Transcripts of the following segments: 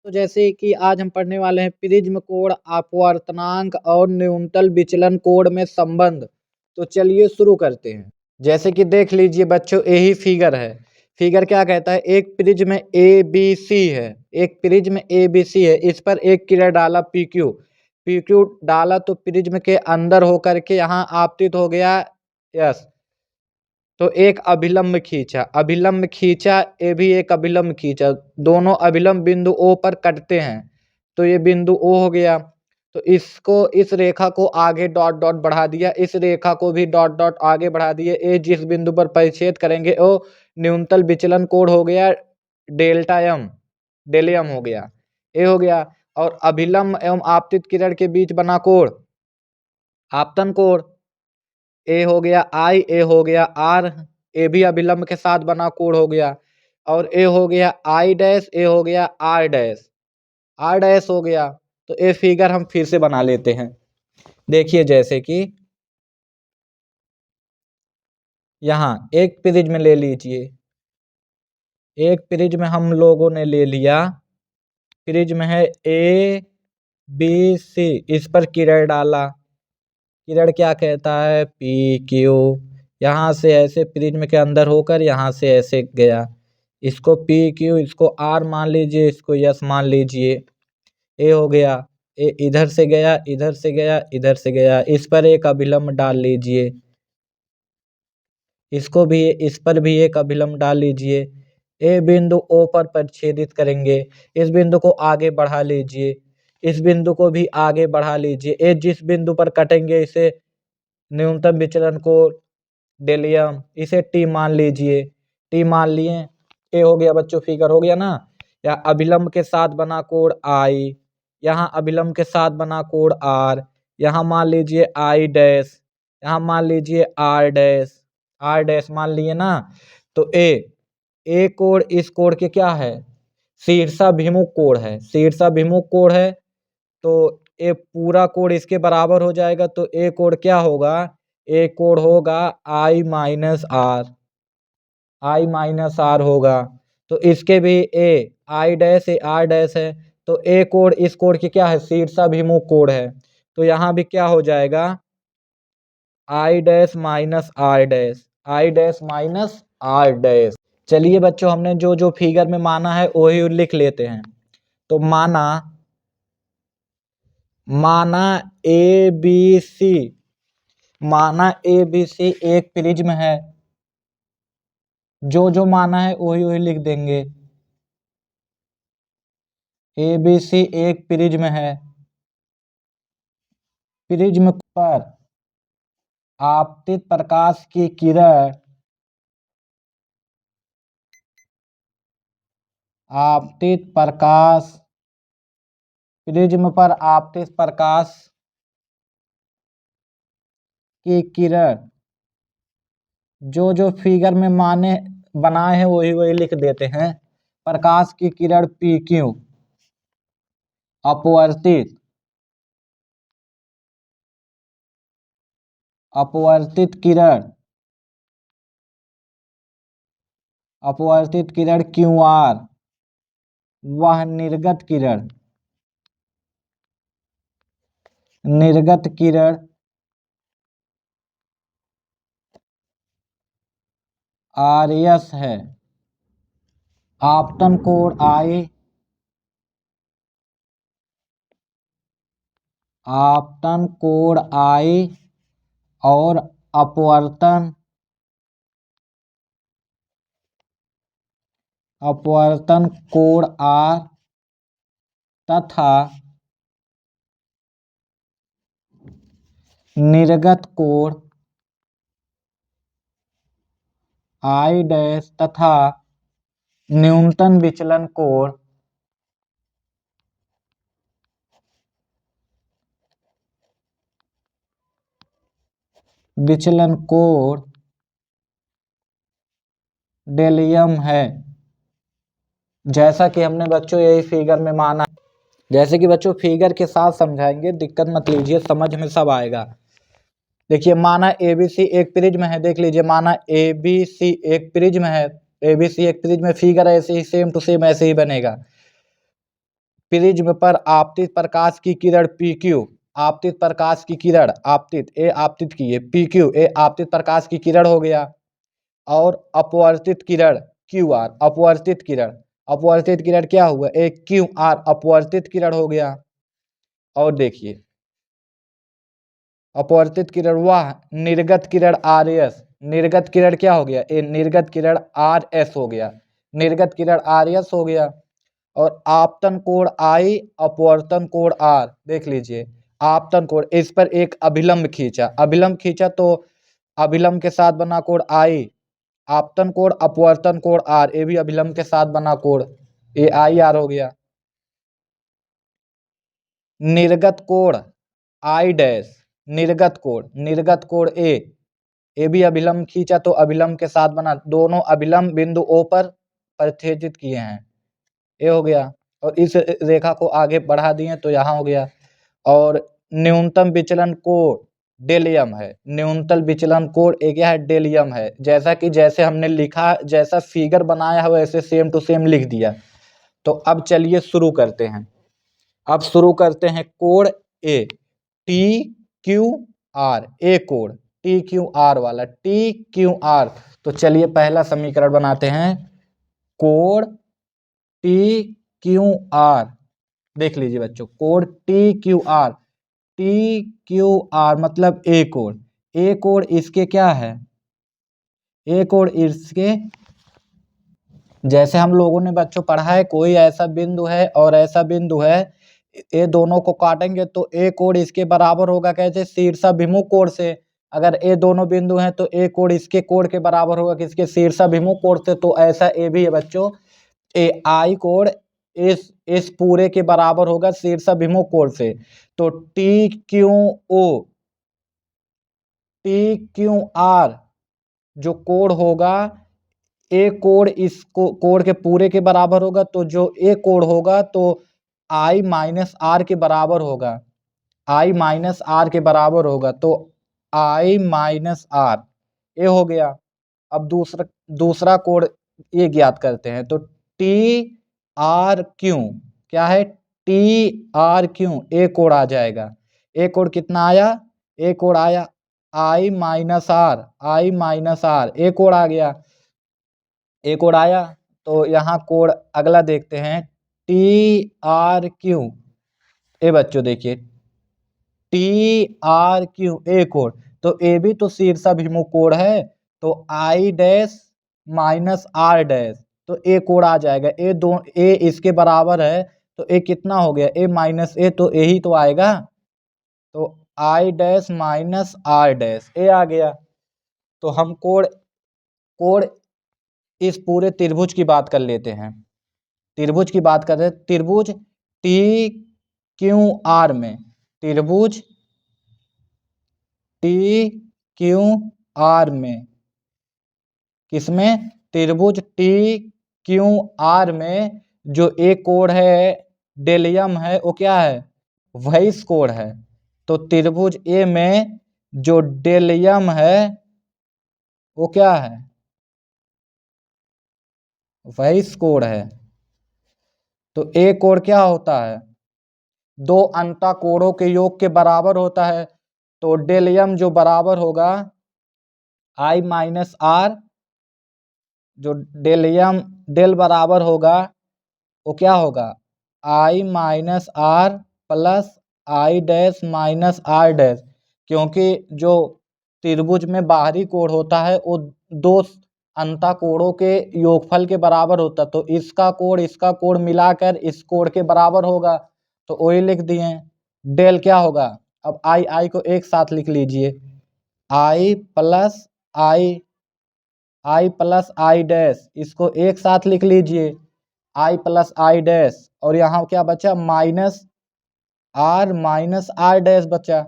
तो जैसे कि आज हम पढ़ने वाले हैं प्रिज्म कोण, अपवर्तनांक और न्यूनतम विचलन कोण में संबंध। तो चलिए शुरू करते हैं। जैसे कि देख लीजिए बच्चों, यही फिगर है। फिगर क्या कहता है? एक प्रिज्म ए बी सी है, एक प्रिज्म ए बी सी है, इस पर एक किरण डाला पी क्यू। पी क्यू डाला तो प्रिज्म के अंदर होकर के यहाँ आपतित हो गया यस। तो एक अभिलंब खींचा, अभिलंब खींचा, ये भी एक अभिलंब खींचा, दोनों अभिलंब बिंदु O पर कटते हैं, तो ये बिंदु O हो गया। तो इसको, इस रेखा को आगे डॉट डॉट बढ़ा दिया, इस रेखा को भी डॉट डॉट आगे बढ़ा दिए। ये जिस बिंदु पर परिच्छेद करेंगे वो न्यूनतम विचलन कोण हो गया डेल्टा एम, डेल एम हो गया, ये हो गया। और अभिलंब एवं आपतित किरण के बीच बना कोण आपतन कोण, ए हो गया आई, ए हो गया आर, ए भी अभिलंब के साथ बना कोण हो गया। और ए हो गया आई डैश, ए हो गया आर डैश, आर डैश हो गया। तो ये फिगर हम फिर से बना लेते हैं। देखिए जैसे कि यहाँ एक प्रिज्म ले लीजिए, एक प्रिज्म हम लोगों ने ले लिया, प्रिज्म है ए बी सी, इस पर किरण डाला, किरण क्या कहता है? P Q. यहाँ से ऐसे प्रिज्म के अंदर होकर यहाँ से ऐसे गया, इसको पी क्यू, इसको आर मान लीजिए, इसको यस मान लीजिए। ए हो गया, ए इधर से गया, इधर से गया, इधर से गया, इस पर एक अभिलंब डाल लीजिए, इसको भी, इस पर भी एक अभिलंब डाल लीजिए। ए बिंदु O पर परिच्छेदित करेंगे, इस बिंदु को आगे बढ़ा लीजिए, इस बिंदु को भी आगे बढ़ा लीजिए। ए जिस बिंदु पर कटेंगे इसे न्यूनतम विचलन कोण डेल एम, इसे टी मान लीजिए, टी मान लिए। ए हो गया बच्चों, फिगर हो गया ना। या अभिलंब के साथ बना कोण आई, यहाँ अभिलंब के साथ बना कोण आर, यहाँ मान लीजिए आई डैश, यहाँ मान लीजिए आर डैश, आर डैश मान लिए ना। तो ए कोण इस कोण के क्या है? शीर्षाभिमुख कोण है, शीर्षाभिमुख कोण है। तो ए पूरा कोण इसके बराबर हो जाएगा, तो ए कोण क्या होगा? ए कोण होगा I minus R, I minus R होगा। तो इसके भी A I dash, A R dash है, तो ए कोण इस कोण की क्या है? शीर्षाभिमुख कोण है। तो यहाँ भी क्या हो जाएगा? I dash minus R dash, I dash minus R dash. चलिए बच्चों, हमने जो जो फिगर में माना है वही लिख लेते हैं। तो माना ए बी सी, माना ए बी सी एक प्रिज्म है, जो जो माना है वही वही लिख देंगे। ए बी सी एक प्रिज्म है, प्रिज्म पर आपतित प्रकाश की किरण, आपतित प्रकाश, प्रिज्म पर आपतित प्रकाश की किरण, जो जो फिगर में माने बनाए हैं वही वही लिख देते हैं। प्रकाश की किरण पी क्यू अपवर्तित, अपवर्तित किरण, अपवर्तित किरण क्यू आर, वह निर्गत किरण, निर्गत किरण आर एस है। आपतन कोण आई, आपतन कोण आई और अपवर्तन, अपवर्तन कोण आर तथा निर्गत कोण आई डैश तथा न्यूनतम विचलन कोण विचलन कोण डेल एम है। जैसा कि हमने बच्चों यही फिगर में माना, जैसे कि बच्चों फिगर के साथ समझाएंगे, दिक्कत मत लीजिए, समझ में सब आएगा। देखिए माना ए बी सी एक प्रिज्म है, देख लीजिए माना ए बी सी एक प्रिज्म है, ए बी सी एक प्रिज्म है, फिगर ऐसे ही सेम टू सेम ऐसे ही बनेगा। प्रिज्म पर आपतित प्रकाश की किरण PQ, आपतित प्रकाश की किरण, आपतित ए आपतित की है, PQ ए आपतित प्रकाश की किरण हो गया। और अपवर्तित किरण QR, अपवर्तित किरण, अपवर्तित किरण क्या हुआ, एक QR अपवर्तित किरण हो गया। और देखिए अपवर्तित किरण वह निर्गत किरण RS, निर्गत किरण क्या हो गया, ए निर्गत किरण RS हो गया, निर्गत किरण RS हो गया। और आपतन कोण I, अपवर्तन कोण R, देख लीजिए आपतन कोण, इस पर एक अभिलंब खींचा, अभिलंब खींचा तो अभिलंब के साथ बना कोण I, आपतन कोण अपवर्तन कोण R, ये भी अभिलंब के साथ बना कोण, ये IR हो गया। निर्गत कोण I डैश, निर्गत कोण, निर्गत कोण ए भी अभिलंब खींचा तो अभिलंब के साथ बना, दोनों अभिलंब बिंदु O पर प्रतिच्छेदित किए हैं, ये हो गया। और इस रेखा को आगे बढ़ा दिए तो यहाँ हो गया। और न्यूनतम विचलन कोण डेलियम है, न्यूनतम विचलन कोण एक क्या है, डेलियम है। जैसा कि जैसे हमने लिखा, जैसा फिगर बनाया है वैसे सेम टू सेम लिख दिया। तो अब चलिए शुरू करते हैं। अब शुरू करते हैं कोण ए, TQR, ए कोण TQR वाला, TQR। तो चलिए पहला समीकरण बनाते हैं, कोण TQR, देख लीजिए बच्चों, कोण TQR, TQR मतलब ए कोण, ए कोण इसके क्या है, ए कोण इसके, जैसे हम लोगों ने बच्चों पढ़ा है, कोई ऐसा बिंदु है और ऐसा बिंदु है, ये दोनों को काटेंगे तो ए कोण इसके बराबर होगा, कैसे, शीर्षाभिमुख कोण से। अगर ये दोनों बिंदु हैं तो ए कोण इसके कोण के बराबर होगा, किसके, शीर्षाभिमुख कोण से। तो ऐसा ए भी है बच्चों, ए आई कोण इस पूरे के बराबर होगा शीर्षाभिमुख कोण से। तो TQR जो कोण होगा, ए कोण इस कोण के पूरे के बराबर होगा, तो जो ए कोण होगा तो I माइनस आर के बराबर होगा, I माइनस आर के बराबर होगा। तो I माइनस आर ये हो गया। अब दूसरा कोण ये ज्ञात करते हैं। तो TRQ क्या है, TRQ ए कोण आ जाएगा, ए कोण कितना आया, ए कोण आया I minus R, I minus R, A कोण आ गया, ए कोण आया। तो यहाँ कोण अगला देखते हैं, TRQ, ए बच्चों देखिए TRQ ए कोण, तो ए भी तो शीर्षाभिमुख कोण है, तो I dash minus R dash, तो ए कोण आ जाएगा, ए इसके बराबर है, तो ए कितना हो गया, ए माइनस ए, तो ए ही तो आएगा। तो I dash minus R dash A आ गया। तो हम कोण इस पूरे त्रिभुज की बात कर लेते हैं, त्रिभुज की बात कर रहे हैं, त्रिभुज TQR में, त्रिभुज TQR में, किसमें, त्रिभुज TQR में जो एक कोण है डेलियम है, वो क्या है, वहिस कोण है। तो त्रिभुज ए में जो डेलियम है वो क्या है, वहिस कोण है। तो ए कोण क्या होता है, दो अंतःकोणों के योग के बराबर होता है। तो डेलियम जो बराबर होगा I माइनस आर, जो डेलियम डेल बराबर होगा वो क्या होगा, I minus R plus I dash minus R dash, क्योंकि जो त्रिभुज में बाहरी कोण होता है वो दो अंतःकोणों के योगफल के बराबर होता, तो इसका कोण मिलाकर इस कोण के बराबर होगा, तो वही लिख दिए। डेल क्या होगा, अब आई को एक साथ लिख लीजिए, आई प्लस आई डैश, इसको एक साथ लिख लीजिए, आई प्लस आई डैश, और यहाँ क्या बचा, माइनस आर डैश बचा।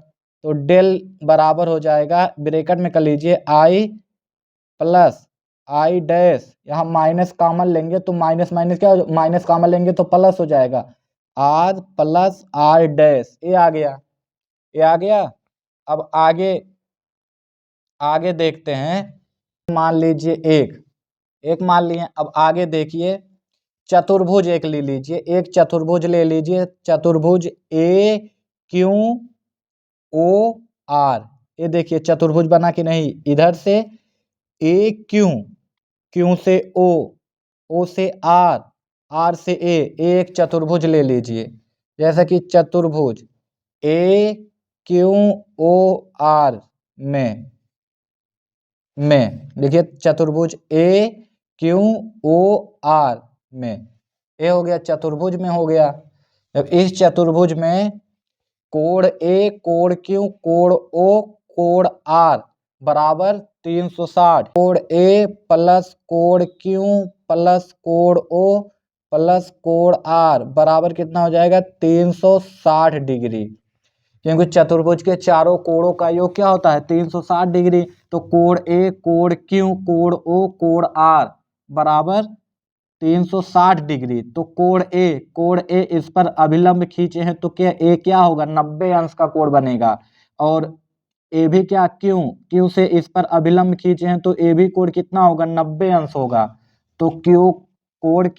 तो डेल बराबर हो जाएगा, ब्रैकेट में कर लीजिए, आई प्लस आई डैश, यहाँ माइनस कॉमन लेंगे तो माइनस माइनस क्या, माइनस कॉमन लेंगे तो प्लस हो जाएगा, आर प्लस आर डैश, ये आ गया, ये आ गया। अब आगे देखते हैं, मान लीजिए एक मान लिए। अब आगे देखिए, चतुर्भुज एक ले लीजिए, एक चतुर्भुज ले लीजिए, चतुर्भुज AQOR। ये देखिए चतुर्भुज बना कि नहीं, इधर से AQ, Q से O से R से A, एक चतुर्भुज ले लीजिए। जैसा कि चतुर्भुज AQOR में देखिए चतुर्भुज AQOR में, ये हो गया चतुर्भुज में हो गया। अब इस चतुर्भुज में कोण A, कोण Q, कोण O, कोण R बराबर 360। कोण A प्लस कोण Q प्लस कोण O प्लस कोण R बराबर कितना हो जाएगा, 360 डिग्री। क्योंकि चतुर्भुज के चारों कोणों का योग क्या होता है, 360 डिग्री। तो कोण A, कोण Q, कोण O, कोण R बराबर 360 डिग्री। तो कोण A इस पर अभिलंब खींचे हैं तो क्या A क्या होगा, 90 अंश का कोण बनेगा। और ए भी क्या, Q से इस पर अभिलंब खींचे हैं तो ए भी कोण कितना होगा, 90 अंश होगा। तो कोण R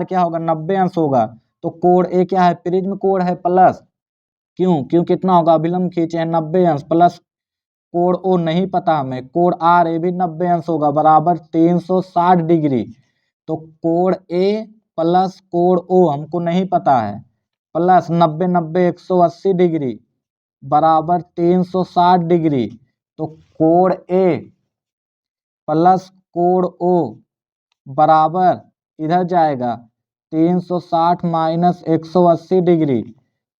क्या होगा, 90 अंश होगा। तो कोण A क्या है, प्रिज्म कोण है, प्लस Q कितना होगा, अभिलंब खींचे हैं 90 अंश, प्लस कोण O नहीं पता हमें, कोण R ये भी 90 अंश होगा बराबर 360 डिग्री। तो कोण A प्लस कोण O हमको नहीं पता है, प्लस 90 90 180 डिग्री बराबर 360 डिग्री। तो कोण A प्लस कोण O बराबर इधर जाएगा 360 माइनस 180 डिग्री।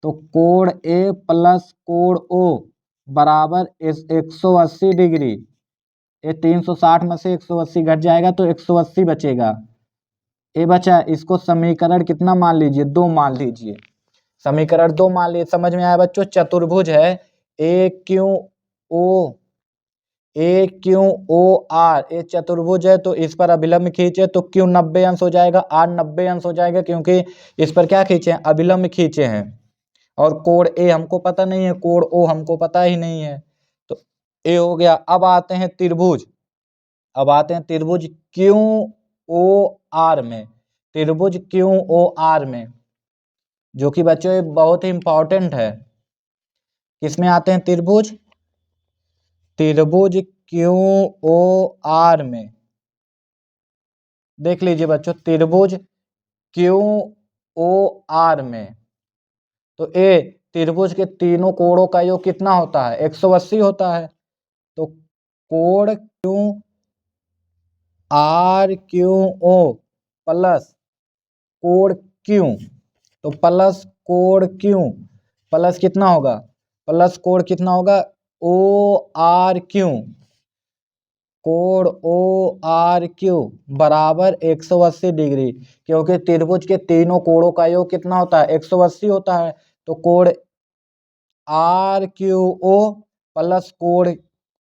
तो कोण A प्लस कोण O बराबर 180 डिग्री। ये 360 में से 180 घट जाएगा तो 180 बचेगा। ये बचा, इसको समीकरण कितना मान लीजिए, 2 मान लीजिए। समीकरण 2 मान लीजिए, समझ में आया बच्चों। चतुर्भुज है AQOR, ये चतुर्भुज है तो इस पर अभिलंब खींचे तो Q 90 अंश हो जाएगा, R 90 अंश हो जाएगा, क्योंकि इस पर क्या खींचे हैं, अभिलंब खींचे हैं। और कोण A हमको पता नहीं है, कोण O हमको पता ही नहीं है, तो A हो गया। अब आते हैं त्रिभुज, QOR में, त्रिभुज QOR में, जो कि बच्चों ये बहुत ही इंपॉर्टेंट है। किसमें आते हैं त्रिभुज QOR में। देख लीजिए बच्चों, त्रिभुज QOR में तो त्रिभुज के तीनों कोणों का योग कितना होता है, 180 होता है। तो कोण RQO प्लस कोण Q, तो प्लस कोण Q प्लस कितना होगा, प्लस कोण कितना होगा, ORQ, कोण ORQ बराबर 180 डिग्री। क्योंकि त्रिभुज के तीनों कोणों का योग कितना होता है, 180 होता है। तो कोण RQO प्लस कोण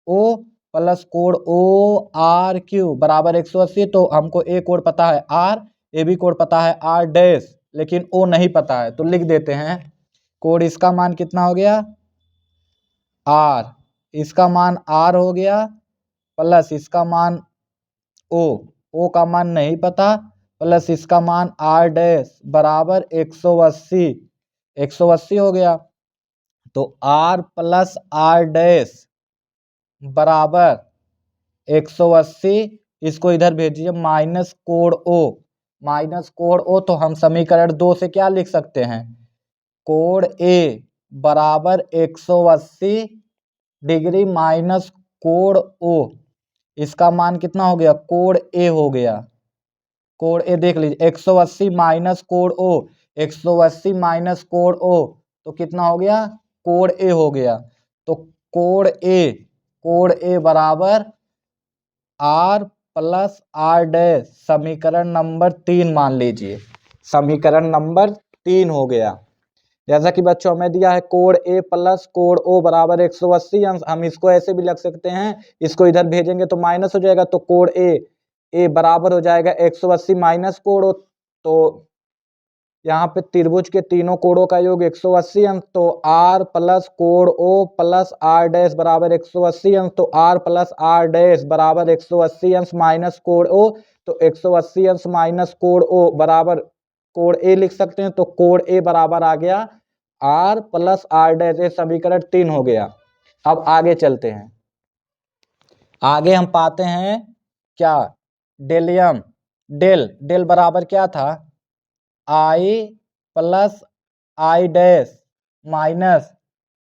O प्लस कोण ORQ बराबर 180। तो हमको A कोण पता है R, A भी कोण पता है R डैश, लेकिन O नहीं पता है, तो लिख देते हैं कोण, इसका मान कितना हो गया, R, इसका मान R हो गया, प्लस इसका मान O का मान नहीं पता, प्लस इसका मान R डैश बराबर 180, 180 हो गया। तो R प्लस R डैश बराबर 180, इसको इधर भेजिए, माइनस कोण O, तो हम समीकरण 2 से क्या लिख सकते हैं, कोण A बराबर 180 डिग्री माइनस कोण O, इसका मान कितना हो गया, कोण A हो गया। कोण A देख लीजिए, 180 माइनस कोण O, 180 माइनस कोण O तो कितना हो गया, कोण A हो गया। तो कोण A बराबर R प्लस R डैश, समीकरण नंबर 3 मान लीजिए, समीकरण नंबर 3 हो गया। जैसा कि बच्चों हमें दिया है कोण A प्लस कोण O बराबर 180 अंश, हम इसको ऐसे भी लिख सकते हैं, इसको इधर भेजेंगे तो माइनस हो जाएगा। तो कोण A बराबर हो जाएगा 180 माइनस कोण O, तो यहाँ पे त्रिभुज के तीनों कोणों का योग 180 अंश, तो आर प्लस कोण ओ प्लस आर डैश बराबर 180 अंश, तो आर प्लस आर डैश बराबर 180 अंश माइनस कोण ओ, तो 180 अंश माइनस कोण ओ बराबर कोण ए लिख सकते हैं, तो कोण ए बराबर आ गया आर प्लस आर डैश। ये समीकरण 3 हो गया। अब आगे चलते हैं, आगे हम पाते हैं क्या, डेलियम, डेल डेल बराबर क्या था, I plus I dash minus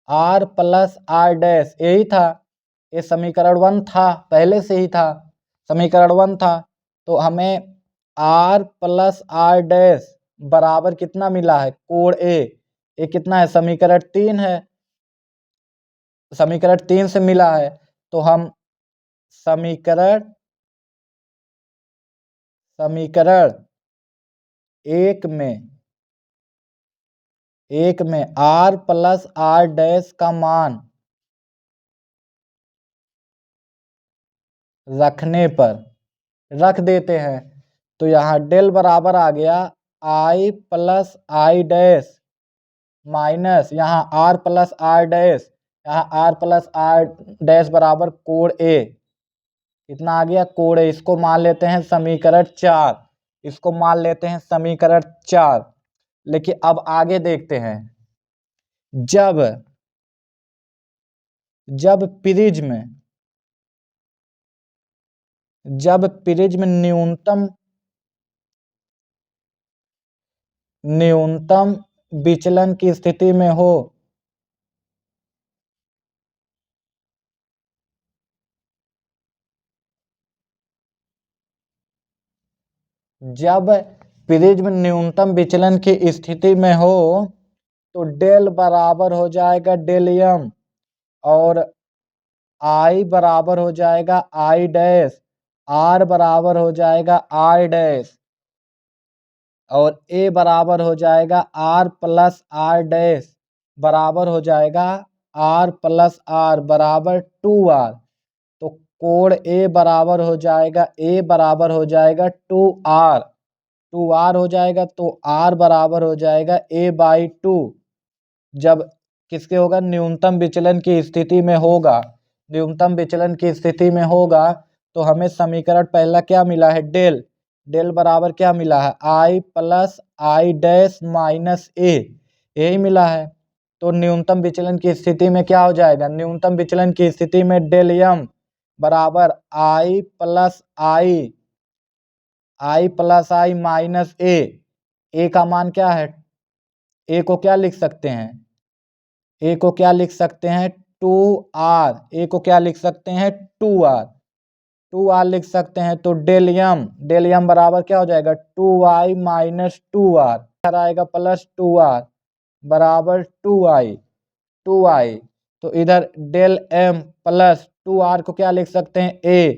R plus R dash, यही था, ये समीकरण 1 था, पहले से ही था, समीकरण 1 था। तो हमें आर प्लस आर डैश बराबर कितना मिला है, कोण ए, ये कितना है, समीकरण 3 है, समीकरण 3 से मिला है। तो हम समीकरण एक में आर प्लस आर डैश का मान रखने पर रख देते हैं, तो यहाँ डेल बराबर आ गया आई प्लस आई डैश माइनस यहाँ आर प्लस आर डैश, यहाँ आर प्लस आर डैश बराबर कोण ए, कितना आ गया, कोण ए, इसको मान लेते हैं समीकरण 4, इसको मान लेते हैं समीकरण 4। लेकिन अब आगे देखते हैं, जब प्रिज्म न्यूनतम विचलन की स्थिति में हो, जब प्रिज्म न्यूनतम विचलन की स्थिति में हो, तो डेल बराबर हो जाएगा डेलियम, और आई बराबर हो जाएगा आई डैश, आर बराबर हो जाएगा आर डैश, और ए बराबर हो जाएगा आर प्लस आर डैश बराबर हो जाएगा आर प्लस आर बराबर 2r। तो कोण ए बराबर हो जाएगा, ए बराबर हो जाएगा 2r, 2r हो जाएगा, तो r बराबर हो जाएगा a/2। जब किसके होगा, न्यूनतम विचलन की स्थिति में होगा, न्यूनतम विचलन की स्थिति में होगा, तो हमें समीकरण पहला क्या मिला है, डेल, डेल बराबर क्या मिला है, आई प्लस आई डैश माइनस ए, यही मिला है। तो न्यूनतम विचलन की स्थिति में क्या हो जाएगा, न्यूनतम विचलन की स्थिति में डेल यम बराबर आई प्लस आई माइनस ए का मान क्या है, ए को क्या लिख सकते हैं, ए को क्या लिख सकते हैं 2r, ए को क्या लिख सकते हैं 2r लिख सकते हैं। तो डेलियम बराबर क्या हो जाएगा 2i माइनस 2r आएगा प्लस 2r बराबर 2i। तो इधर डेल एम प्लस 2r को क्या लिख सकते हैं, a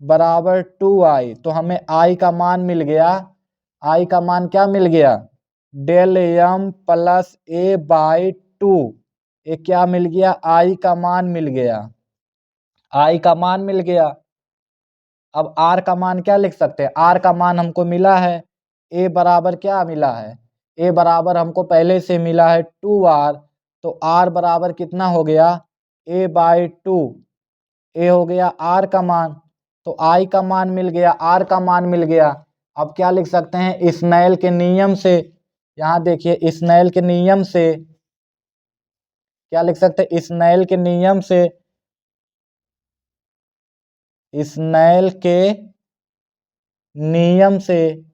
बराबर 2i। तो हमें i का मान मिल गया, i का मान क्या मिल गया, डेल एम प्लस a/2, ये क्या मिल गया, i का मान मिल गया, i का मान मिल गया। अब r का मान क्या लिख सकते हैं, r का मान हमको मिला है, a बराबर क्या मिला है, a बराबर हमको पहले से मिला है 2r, तो r बराबर कितना हो गया, a/2, a हो गया r का मान, तो i का मान मिल गया, r का मान मिल गया। अब क्या लिख सकते हैं, स्नेल के नियम से, यहाँ देखिए स्नेल के नियम से क्या लिख सकते हैं, स्नेल के नियम से, स्नेल के नियम से,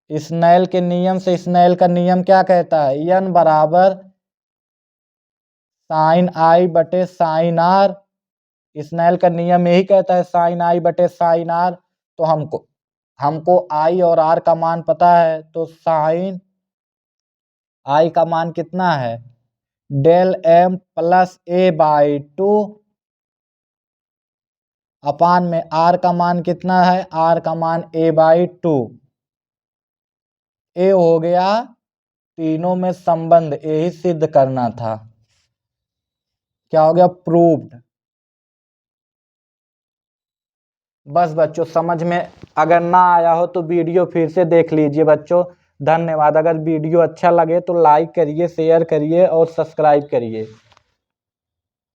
स्नेल के नियम से, स्नेल का नियम क्या कहता है, n बराबर साइन आई बटे साइन आर, स्नेल का नियम यही कहता है साइन आई बटे साइन आर। तो हमको आई और आर का मान पता है, तो साइन आई का मान कितना है, डेल एम प्लस a/2 अपान में आर का मान कितना है, आर का मान a/2, ए हो गया, तीनों में संबंध यही सिद्ध करना था, क्या हो गया, प्रूव्ड। बस बच्चों समझ में अगर ना आया हो तो वीडियो फिर से देख लीजिए बच्चों। धन्यवाद। अगर वीडियो अच्छा लगे तो लाइक करिए, शेयर करिए और सब्सक्राइब करिए।